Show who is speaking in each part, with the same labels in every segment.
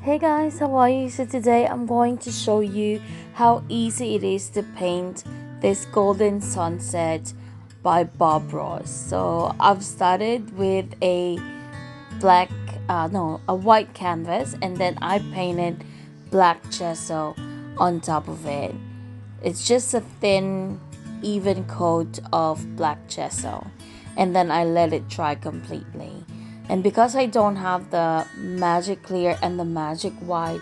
Speaker 1: Hey guys, how are you? So today I'm going to show you how easy it is to paint this golden sunset by Bob Ross. So I've started with a black, no, a white canvas, and then I painted black gesso on top of it. It's just a thin, even coat of black gesso, and then I let it dry completely. And because I don't have the magic clear and the magic white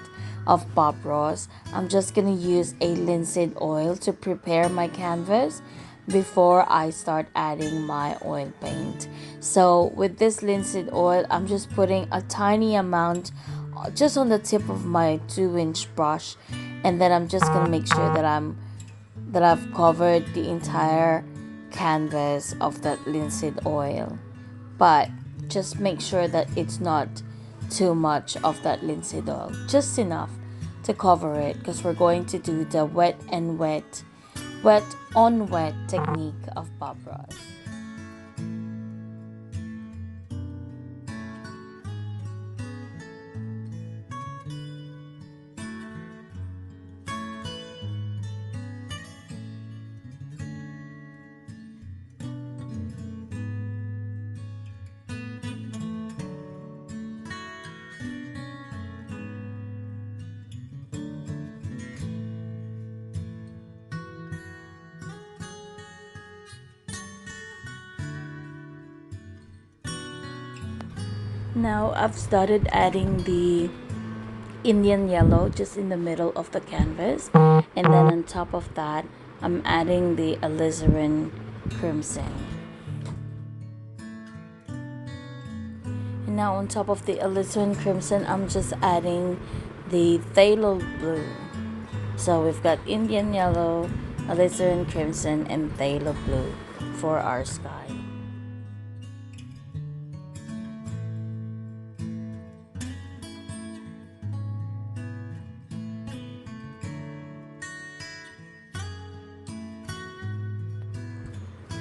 Speaker 1: of Bob Ross, I'm just gonna use a linseed oil to prepare my canvas before I start adding my oil paint. So with this linseed oil, I'm just putting a tiny amount just on the tip of my 2-inch brush, and then I'm just gonna make sure that I've covered the entire canvas of that linseed oil. But just make sure that it's not too much of that linseed oil, just enough to cover it, because we're going to do the wet on wet technique of Bob Ross. Now I've started adding the Indian yellow just in the middle of the canvas, and then on top of that I'm adding the alizarin crimson. And now on top of the alizarin crimson, I'm just adding the phthalo blue. So we've got Indian yellow, alizarin crimson, and phthalo blue for our sky.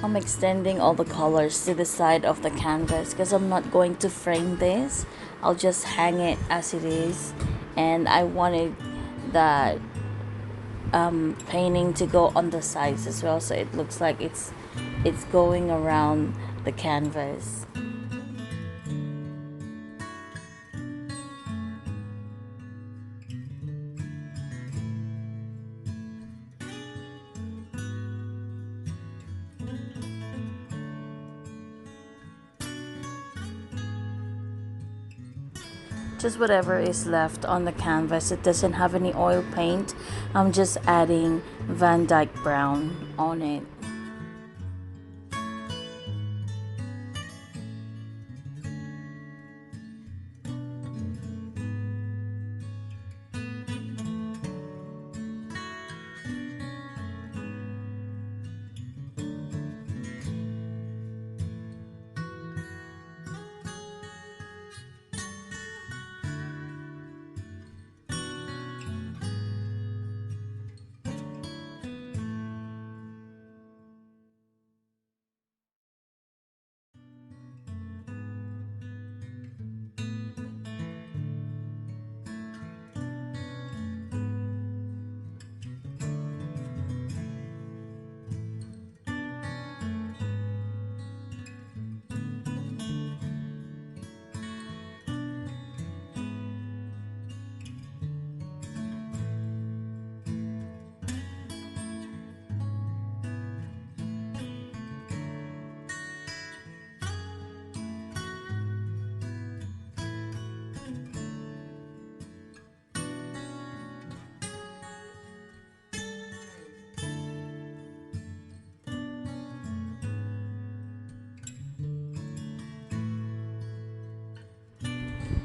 Speaker 1: I'm extending all the colors to the side of the canvas because I'm not going to frame this. I'll just hang it as it is, and I wanted that painting to go on the sides as well, so it looks like it's going around the canvas. Just whatever is left on the canvas, it doesn't have any oil paint. I'm just adding Van Dyke brown on it.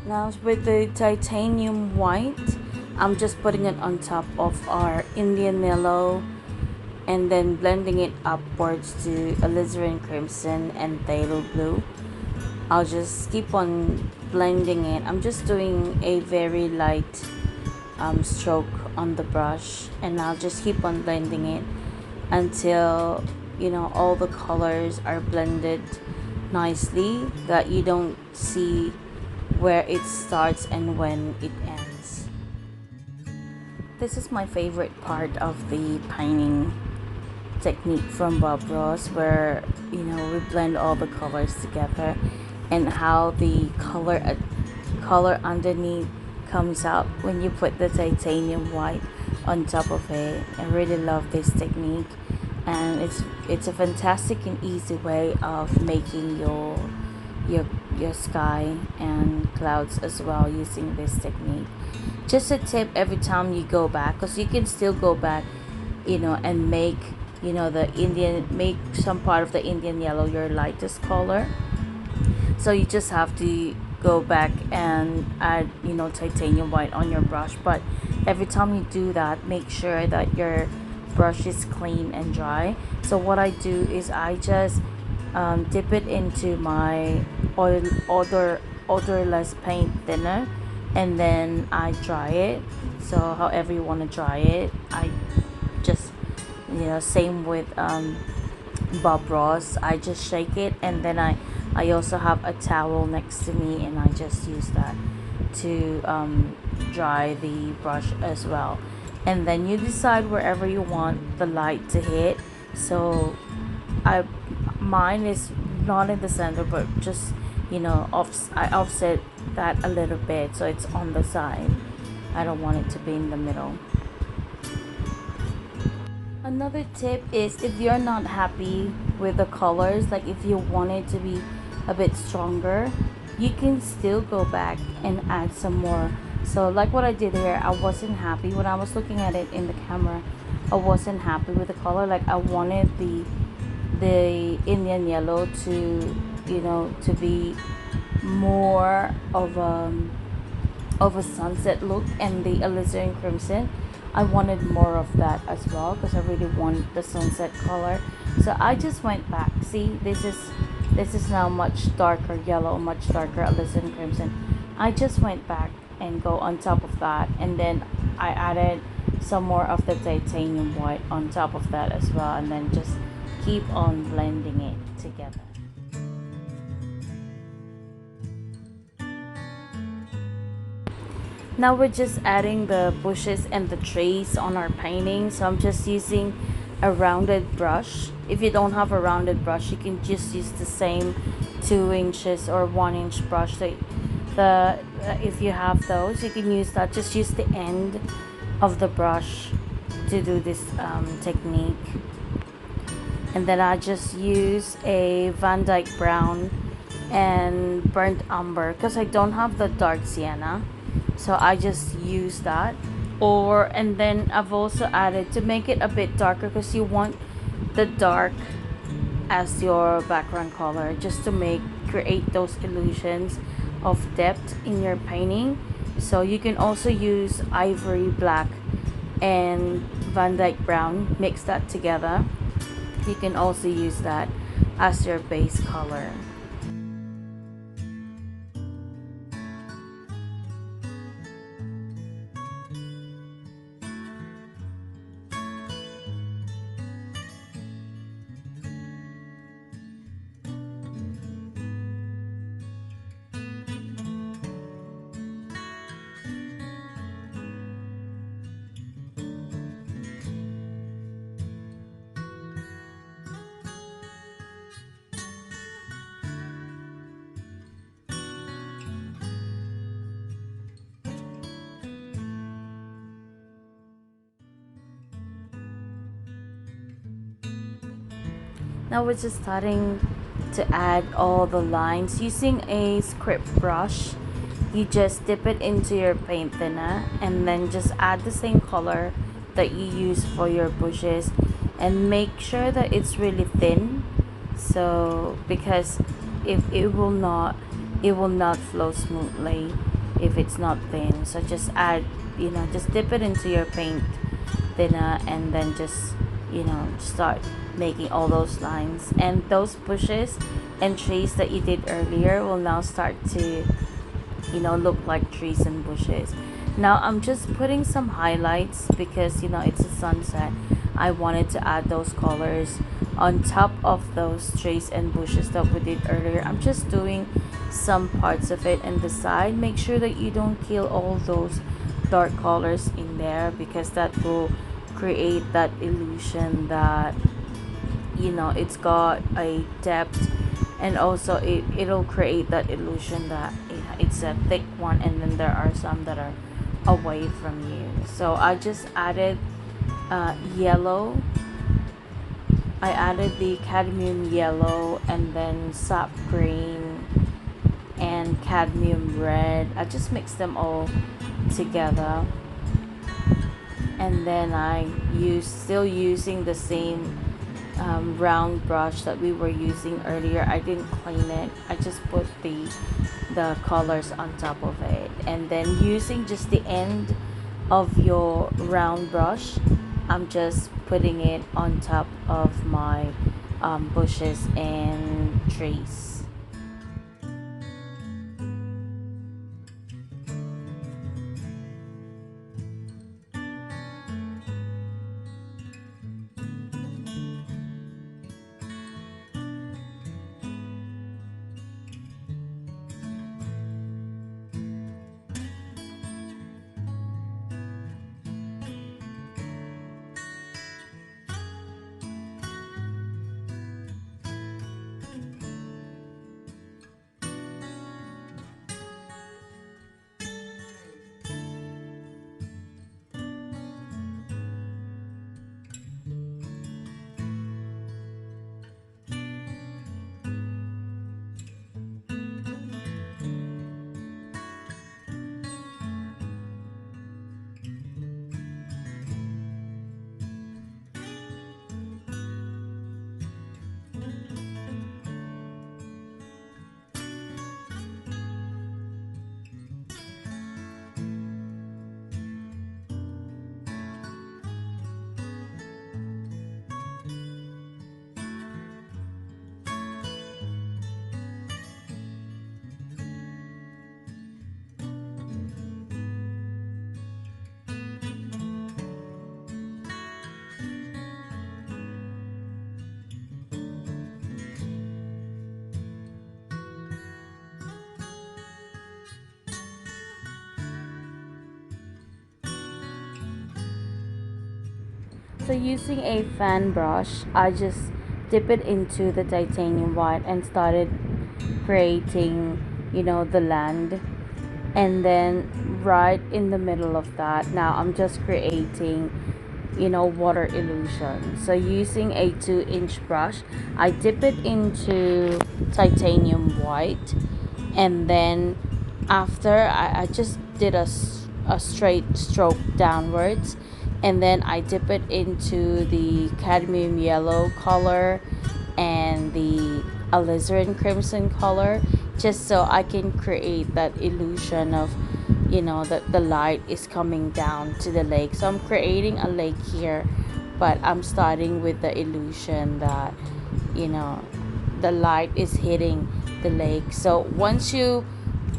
Speaker 1: Now with the titanium white, I'm just putting it on top of our Indian yellow, and then blending it upwards to alizarin crimson and phthalo blue. I'll just keep on blending it. I'm just doing a very light stroke on the brush, and I'll just keep on blending it until all the colors are blended nicely, that you don't see where it starts and when it ends. This is my favorite part of the painting technique from Bob Ross, where we blend all the colors together and how the color underneath comes up when you put the titanium white on top of it. I really love this technique, and it's a fantastic and easy way of making your your sky and clouds as well using this technique. Just a tip, every time you go back, because you can still go back, and make the Indian, make some part of the Indian yellow your lightest color. So you just have to go back and add titanium white on your brush. But every time you do that, make sure that your brush is clean and dry. So what I do is I just dip it into my odorless paint thinner, and then I dry it. So however you want to dry it, I just same with Bob Ross, I just shake it, and then I also have a towel next to me, and I just use that to dry the brush as well. And then you decide wherever you want the light to hit. So I mine is not in the center, but just I offset that a little bit so it's on the side. I don't want it to be in the middle. Another tip is, if you're not happy with the colors, like if you want it to be a bit stronger, you can still go back and add some more. So like what I did here, I wasn't happy when I was looking at it in the camera. I wasn't happy with the color. Like I wanted the Indian yellow to to be more of a sunset look, and the alizarin crimson, I wanted more of that as well, because I really want the sunset color. So I just went back. See, this is now much darker yellow, much darker alizarin crimson. I just went back and go on top of that, and then I added some more of the titanium white on top of that as well, and then just keep on blending it together. Now we're just adding the bushes and the trees on our painting. So I'm just using a rounded brush. If you don't have a rounded brush, you can just use the same 2 inches or 1 inch brush. So if you have those, you can use that. Just use the end of the brush to do this technique. And then I just use a Van Dyke brown and burnt umber, because I don't have the dark sienna, so I just use that. And then I've also added, to make it a bit darker, because you want the dark as your background color, just to create those illusions of depth in your painting. So you can also use ivory black and Van Dyke brown, mix that together. You can also use that as your base color. Now we're just starting to add all the lines using a script brush. You just dip it into your paint thinner, and then just add the same color that you use for your bushes, and make sure that it's really thin. So because if it will not flow smoothly if it's not thin. So just add, just dip it into your paint thinner, and then just start making all those lines, and those bushes and trees that you did earlier will now start to look like trees and bushes. Now I'm just putting some highlights, because it's a sunset. I wanted to add those colors on top of those trees and bushes that we did earlier. I'm just doing some parts of it in the side. Make sure that you don't kill all those dark colors in there, because that will create that illusion that it's got a depth, and also it'll create that illusion that it's a thick one, and then there are some that are away from you. So I just added yellow. I added the cadmium yellow, and then sap green and cadmium red. I just mixed them all together, and then still using the same round brush that we were using earlier. I didn't clean it. I just put the colors on top of it, and then using just the end of your round brush, I'm just putting it on top of my bushes and trees. So using a fan brush, I just dip it into the titanium white and started creating, the land. And then right in the middle of that, now I'm just creating, water illusion. So using a 2-inch brush, I dip it into titanium white, and then after I just did a straight stroke downwards, and then I dip it into the cadmium yellow color and the alizarin crimson color, just so I can create that illusion of that the light is coming down to the lake. So I'm creating a lake here, but I'm starting with the illusion that you know the light is hitting the lake. So once you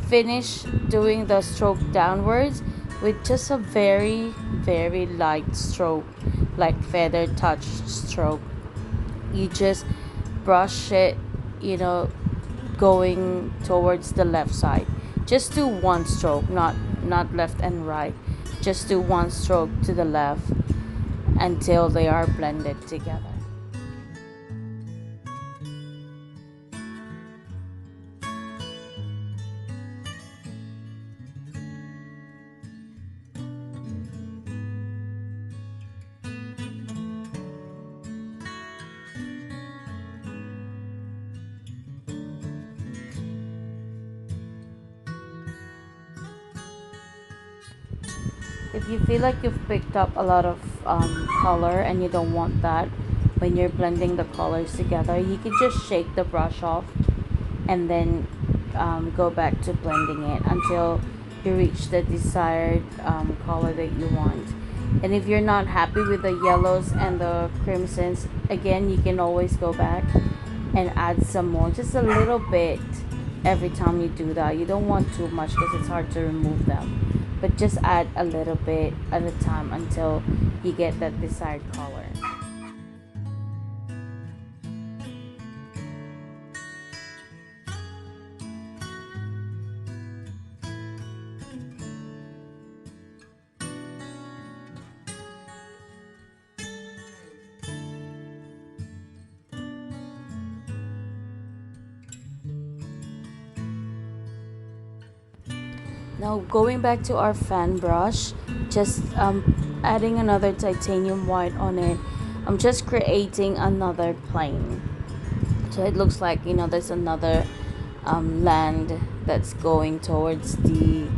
Speaker 1: finish doing the stroke downwards with just a very very light stroke, like feather touch stroke, you just brush it, you know going towards the left side. Just do one stroke, not left and right. Just do one stroke to the left until they are blended together. If you feel like you've picked up a lot of color and you don't want that when you're blending the colors together, you can just shake the brush off and then go back to blending it until you reach the desired color that you want. And if you're not happy with the yellows and the crimsons, again, you can always go back and add some more, just a little bit every time you do that. You don't want too much because it's hard to remove them, but just add a little bit at a time until you get that desired color. Now going back to our fan brush, just adding another titanium white on it. I'm just creating another plane. So it looks like, there's another land that's going towards the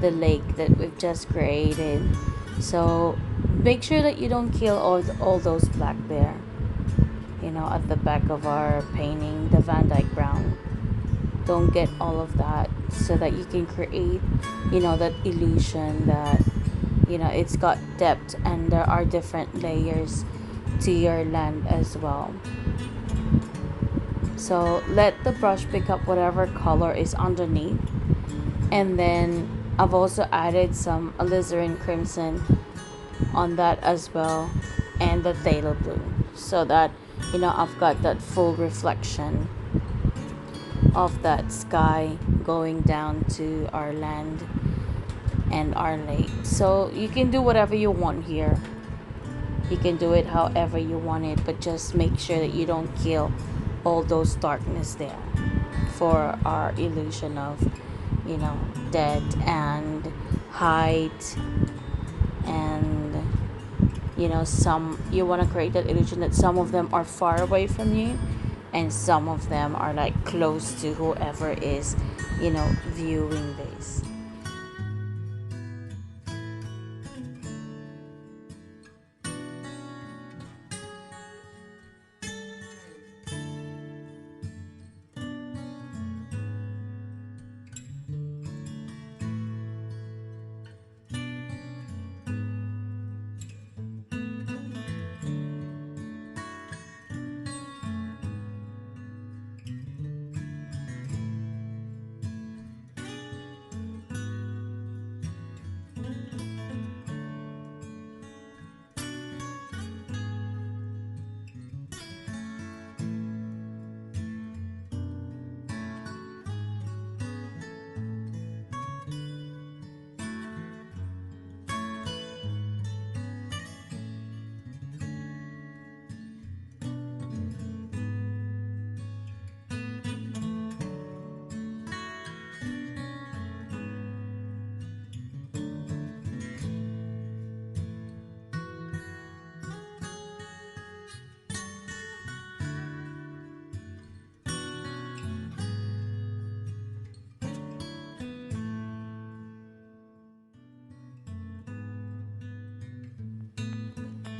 Speaker 1: lake that we've just created. So make sure that you don't kill all those black there, at the back of our painting, the Van Dyke brown. Don't get all of that, so that you can create, that illusion that, it's got depth and there are different layers to your land as well. So let the brush pick up whatever color is underneath. And then I've also added some alizarin crimson on that as well, and the phthalo blue, so that I've got that full reflection of that sky going down to our land and our lake. So you can do whatever you want here. You can do it however you want it, but just make sure that you don't kill all those darkness there for our illusion of, dead and height. And some, you want to create that illusion that some of them are far away from you and some of them are like close to whoever is viewing this.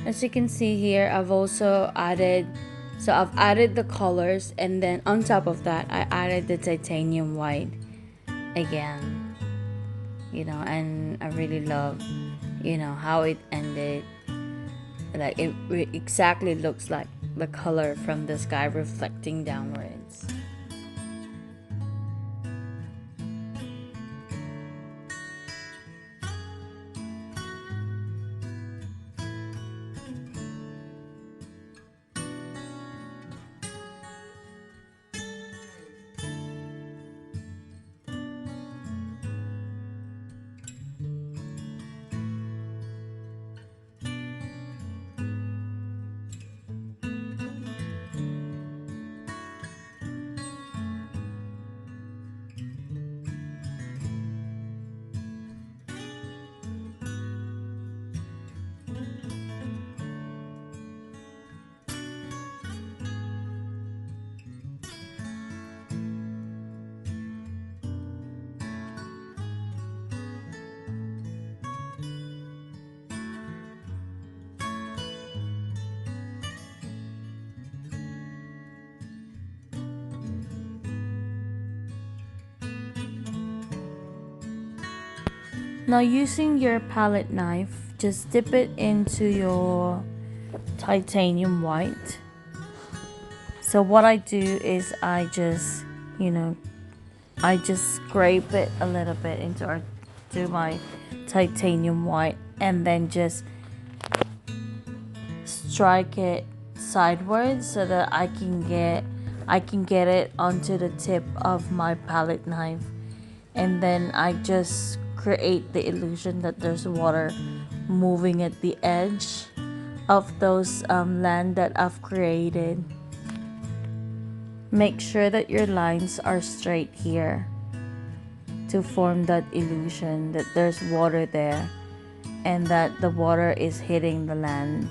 Speaker 1: As you can see here, I've added the colors, and then on top of that I added the titanium white again, and I really love, how it ended. Like it exactly looks like the color from the sky reflecting downwards. Now using your palette knife, just dip it into your titanium white. So what I do is I just scrape it a little bit to my titanium white, and then just strike it sideways so that I can get it onto the tip of my palette knife, and then I just create the illusion that there's water moving at the edge of those land that I've created. Make sure that your lines are straight here. to form that illusion that there's water there and that the water is hitting the land.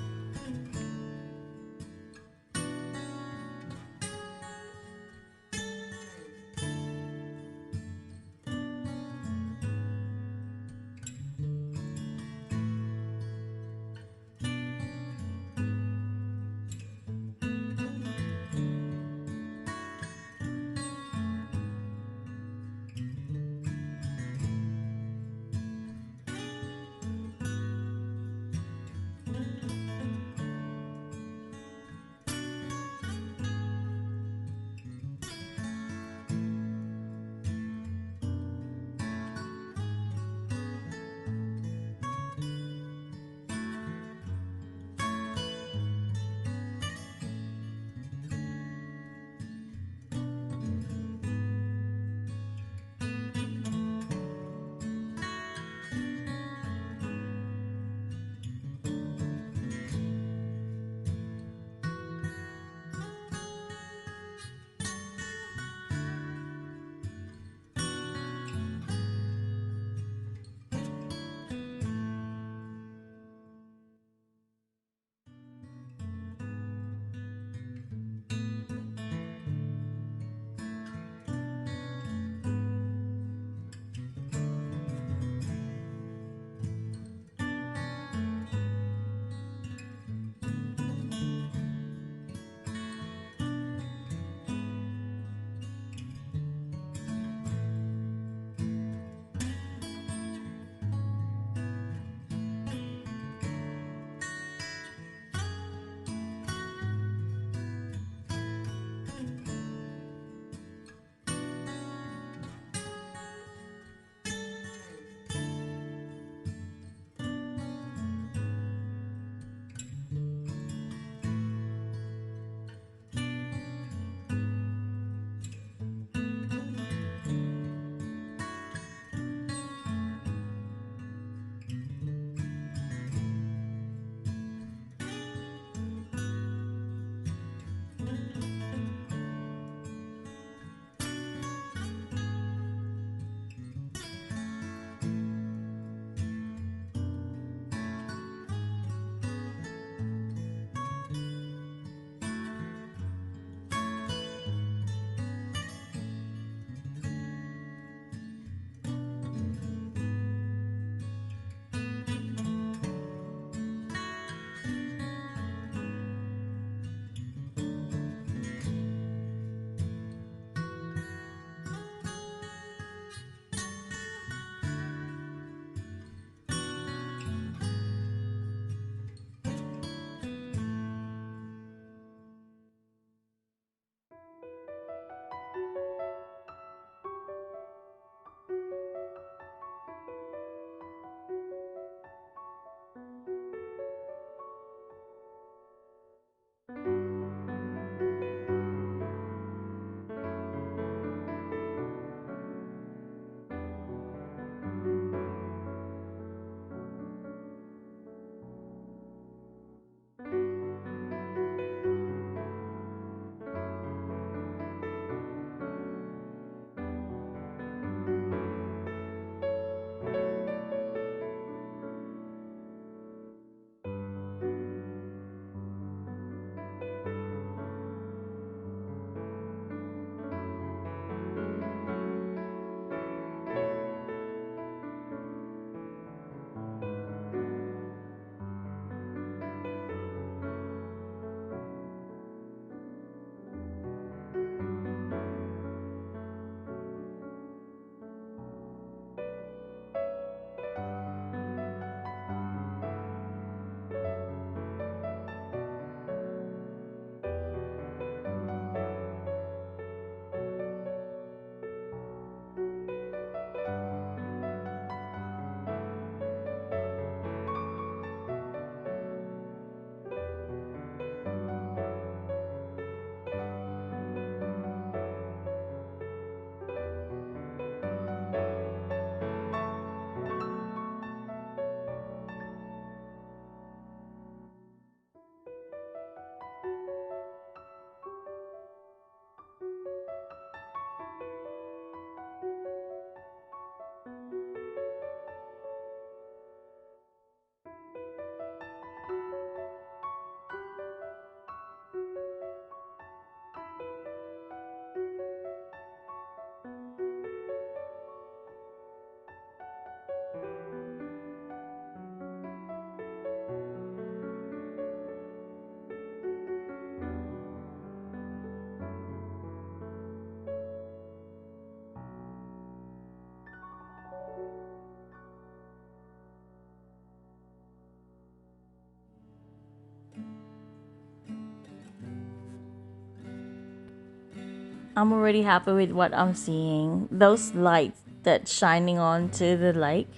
Speaker 1: I'm already happy with what I'm seeing. Those lights that shining onto the lake,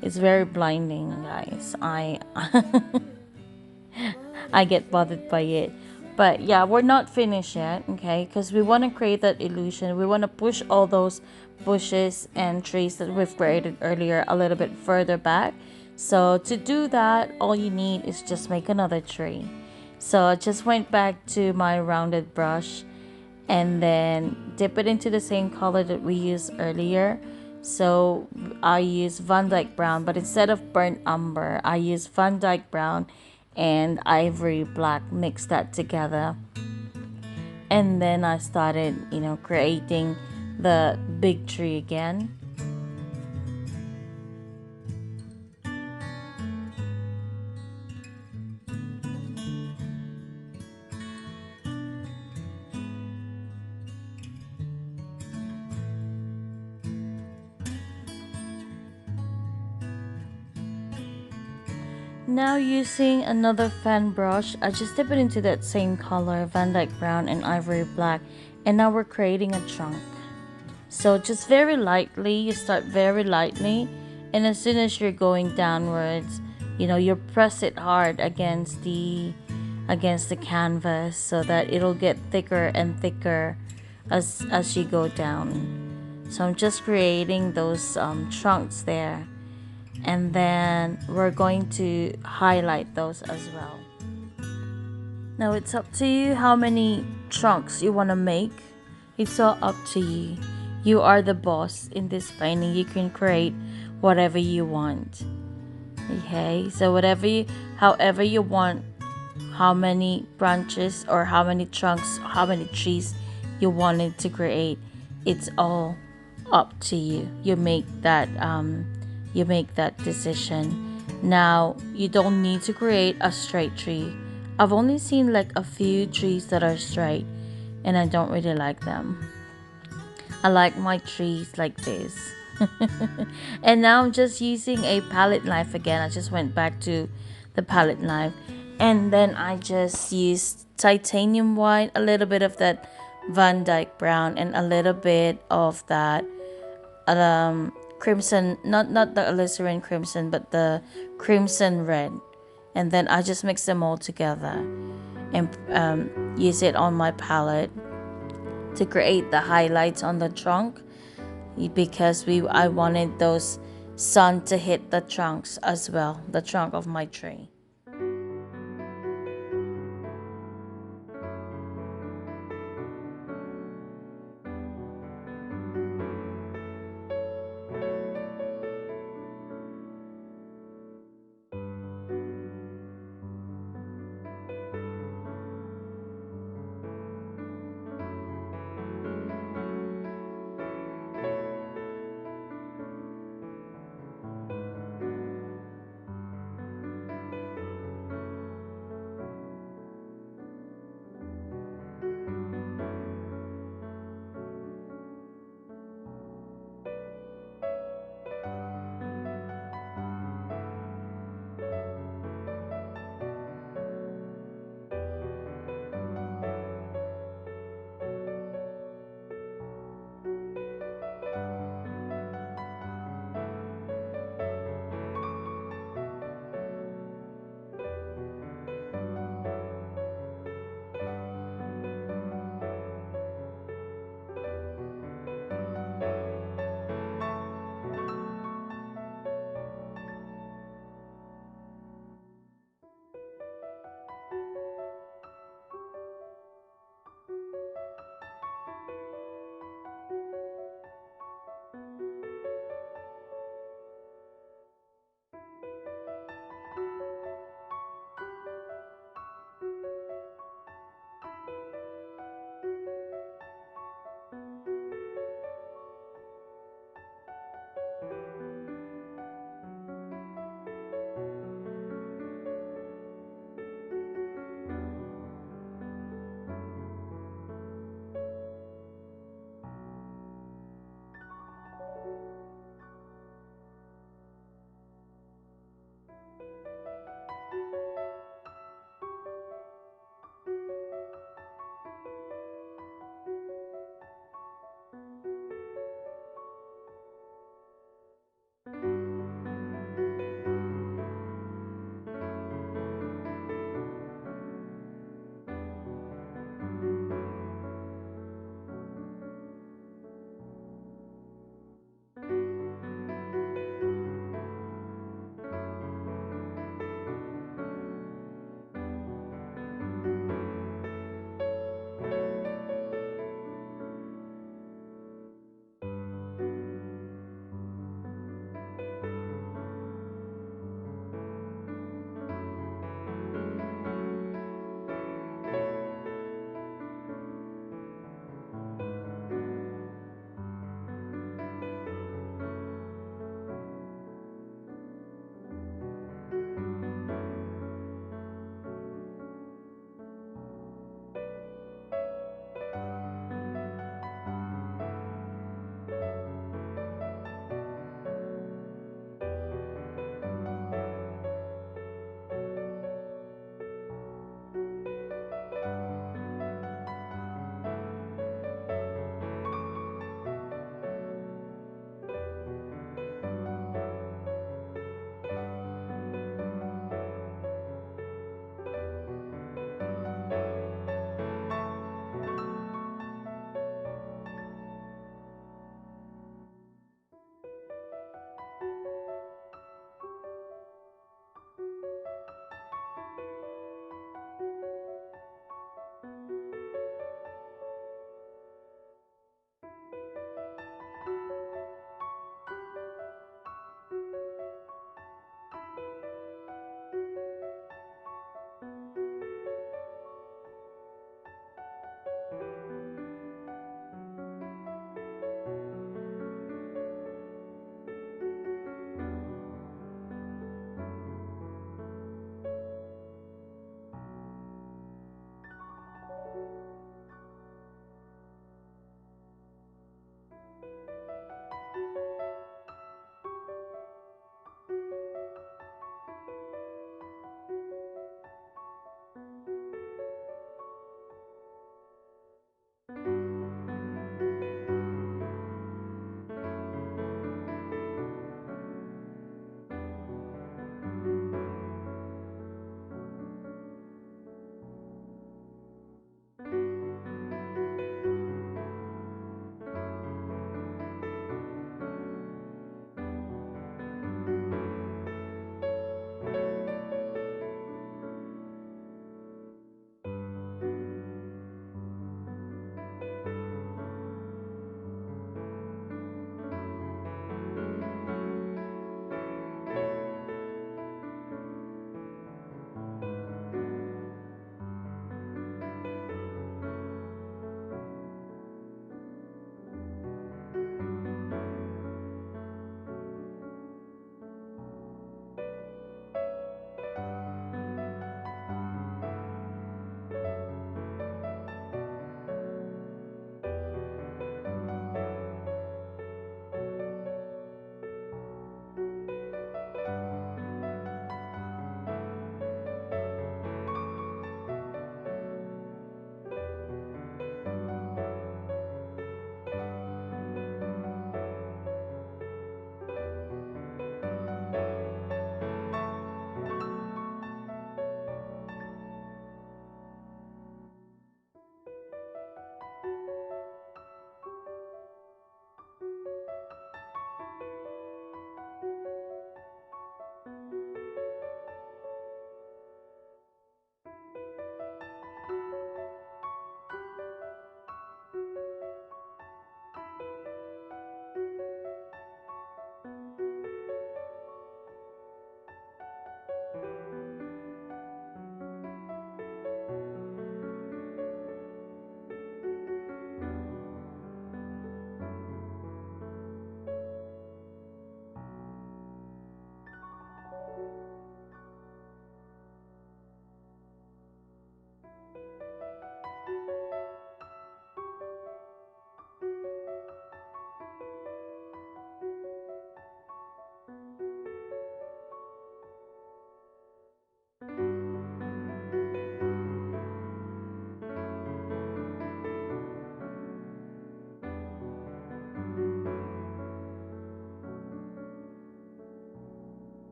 Speaker 1: it's very blinding, guys. I get bothered by it. But yeah, we're not finished yet, okay? Because we want to create that illusion. We want to push all those bushes and trees that we've created earlier a little bit further back. So to do that, all you need is just make another tree. So I just went back to my rounded brush and then dip it into the same color that we used earlier. So I use Van Dyke Brown, but instead of burnt umber, I use Van Dyke Brown and Ivory Black, mix that together. And then I started, creating the big tree again. Now using another fan brush, I just dip it into that same color, Van Dyke Brown and Ivory Black, and now we're creating a trunk. So just very lightly, you start very lightly, and as soon as you're going downwards, you press it hard against the canvas so that it'll get thicker and thicker as you go down. So I'm just creating those trunks there, and then we're going to highlight those as well. Now it's up to you how many trunks you want to make. It's all up to you. You are the boss in this painting. You can create whatever you want. Okay, so however you want, how many branches or how many trunks, how many trees you wanted to create, it's all up to you. You make that decision. Now you don't need to create a straight tree. I've only seen like a few trees that are straight, and I don't really like them. I like my trees like this. And now I'm just using a palette knife again. I just went back to the palette knife, and then I just used titanium white, a little bit of that Van Dyke brown, and a little bit of that crimson, not the alizarin crimson, but the crimson red. And then I just mix them all together and use it on my palette to create the highlights on the trunk, because I wanted those sun to hit the trunks as well, the trunk of my tree.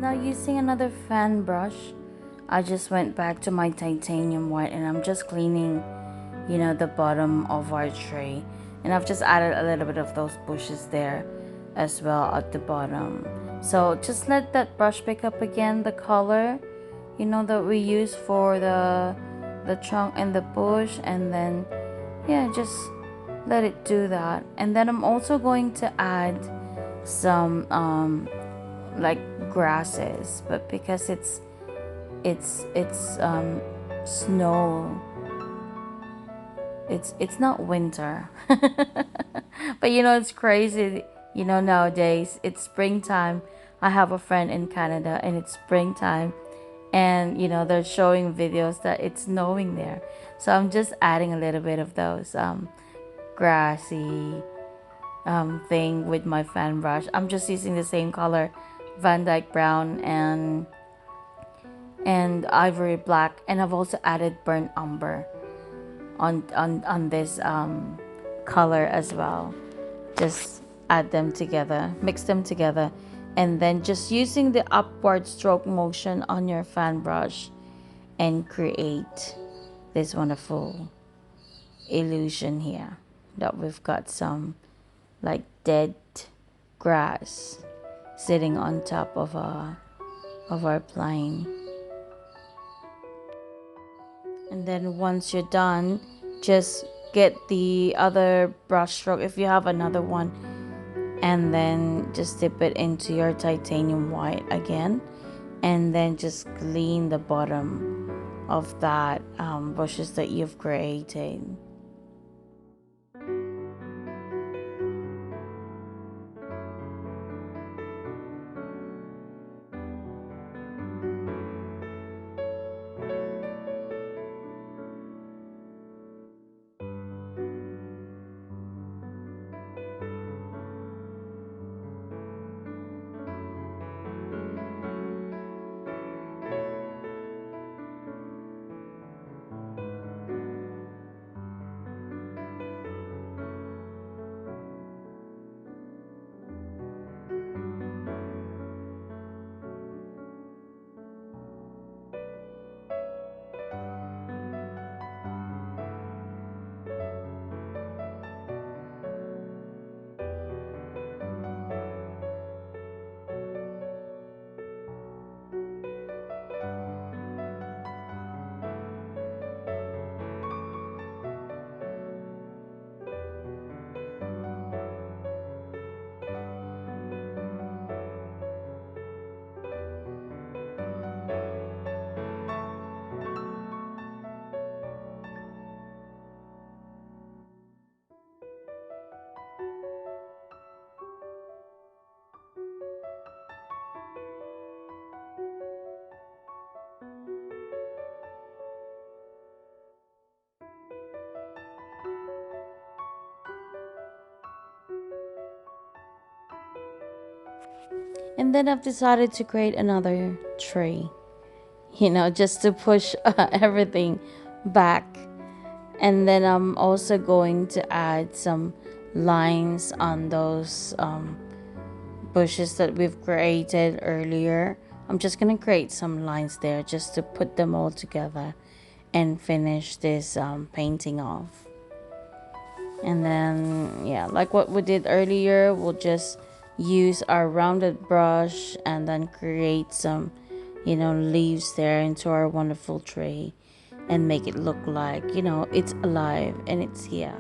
Speaker 1: Now using another fan brush, I just went back to my titanium white and I'm just cleaning, the bottom of our tray. And I've just added a little bit of those bushes there as well at the bottom. So just let that brush pick up again the color, that we use for the trunk and the bush, and then yeah, just let it do that. And then I'm also going to add some like grasses, but because it's snow, it's not winter. But it's crazy, nowadays it's springtime. I have a friend in Canada and it's springtime, and they're showing videos that it's snowing there. So I'm just adding a little bit of those grassy thing with my fan brush. I'm just using the same color, Van Dyke brown and ivory black, and I've also added burnt umber on this color as well. Just add them together, mix them together, and then just using the upward stroke motion on your fan brush and create this wonderful illusion here that we've got some like dead grass sitting on top of our plane. And then once you're done, just get the other brush stroke if you have another one, and then just dip it into your titanium white again, and then just clean the bottom of that bushes that you've created. And then I've decided to create another tree, just to push everything back. And then I'm also going to add some lines on those bushes that we've created earlier. I'm just going to create some lines there just to put them all together and finish this painting off. And then yeah, like what we did earlier, we'll just use our rounded brush and then create some leaves there into our wonderful tree and make it look like it's alive and it's here.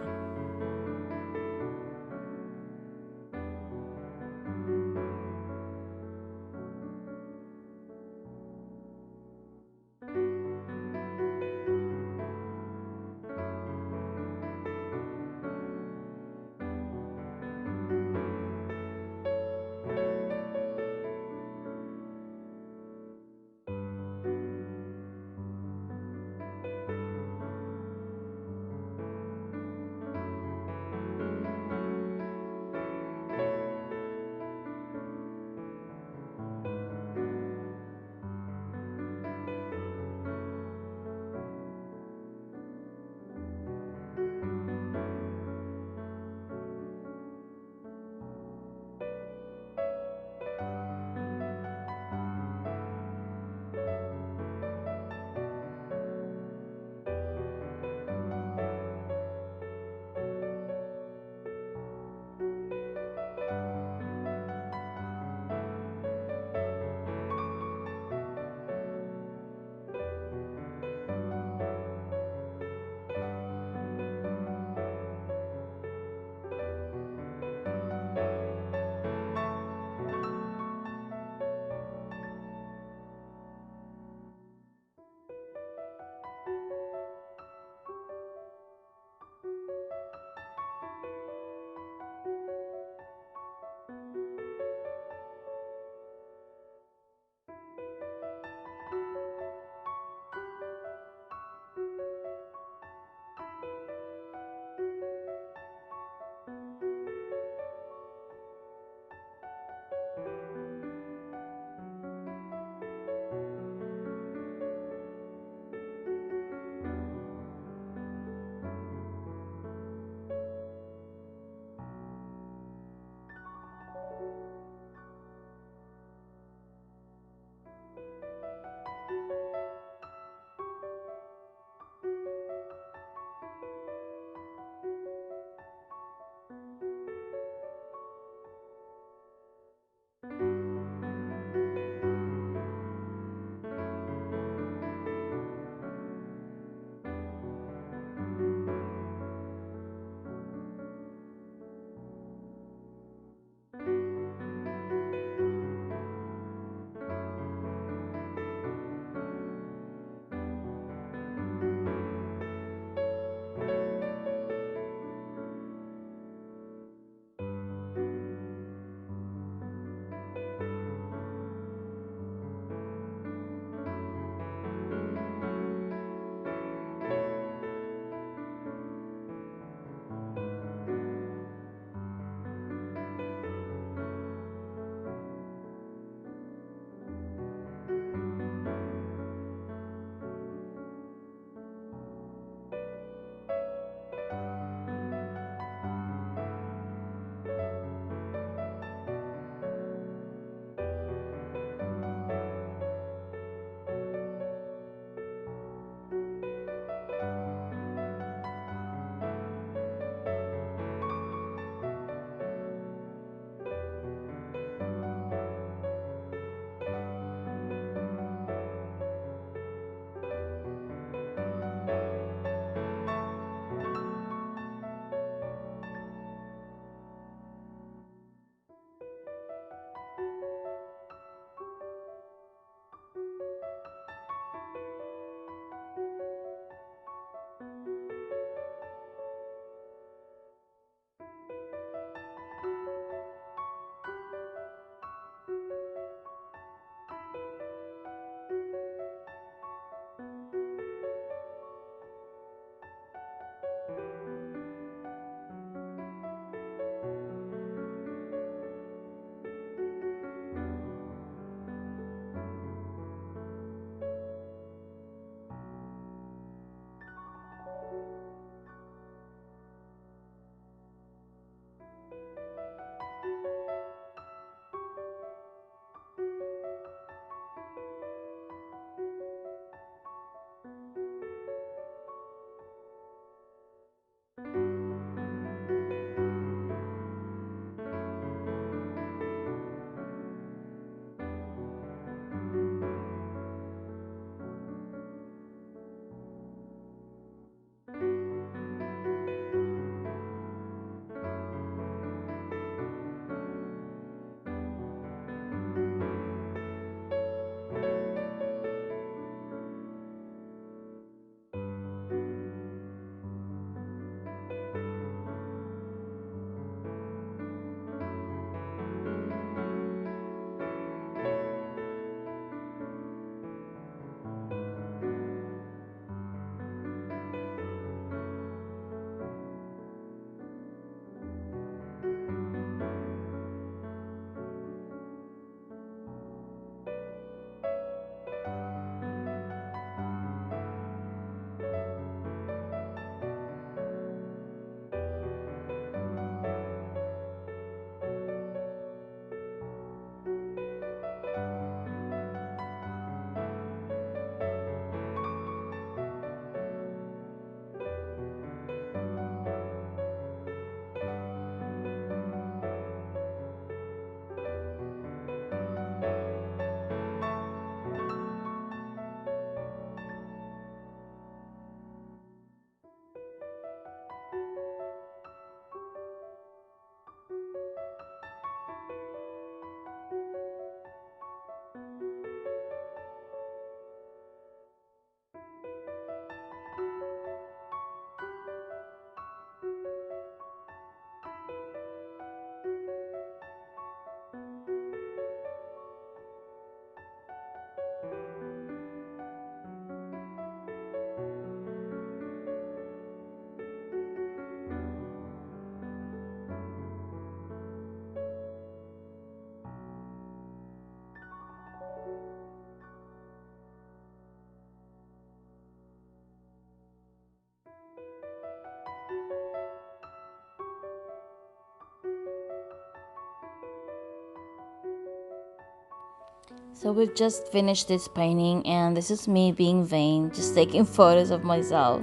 Speaker 1: So we've just finished this painting, and this is me being vain, just taking photos of myself.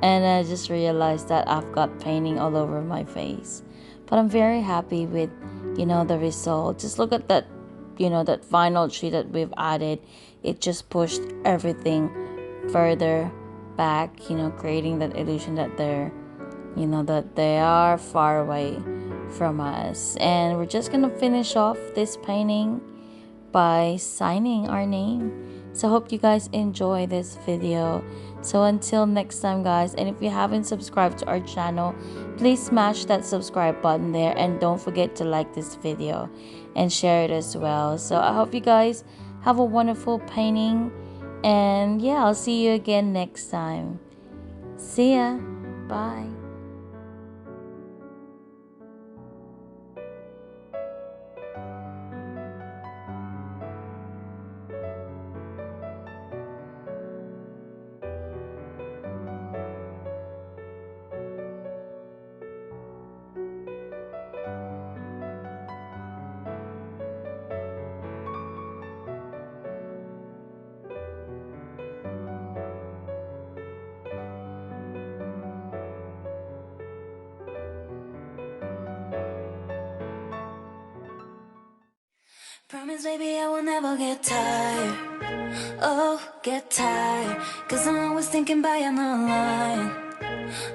Speaker 1: And I just realized that I've got painting all over my face. But I'm very happy with, the result. Just look at that, that final tree that we've added. It just pushed everything further back, creating that illusion that that they are far away from us. And we're just gonna finish off this painting by signing our name. So hope you guys enjoy this video. So until next time, guys, and if you haven't subscribed to our channel, please smash that subscribe button there, and don't forget to like this video and share it as well. So I hope you guys have a wonderful painting, and yeah, I'll see you again next time. See ya. Bye.
Speaker 2: Promise, baby, I will never get tired. Oh, get tired. Cause I'm always thinking about you, no lying.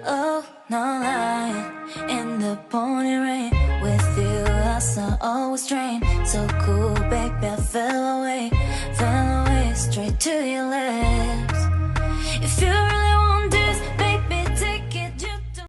Speaker 2: Oh, no lying. In the pouring rain, with you, I saw always drained. So cool, baby, I fell away straight to your legs.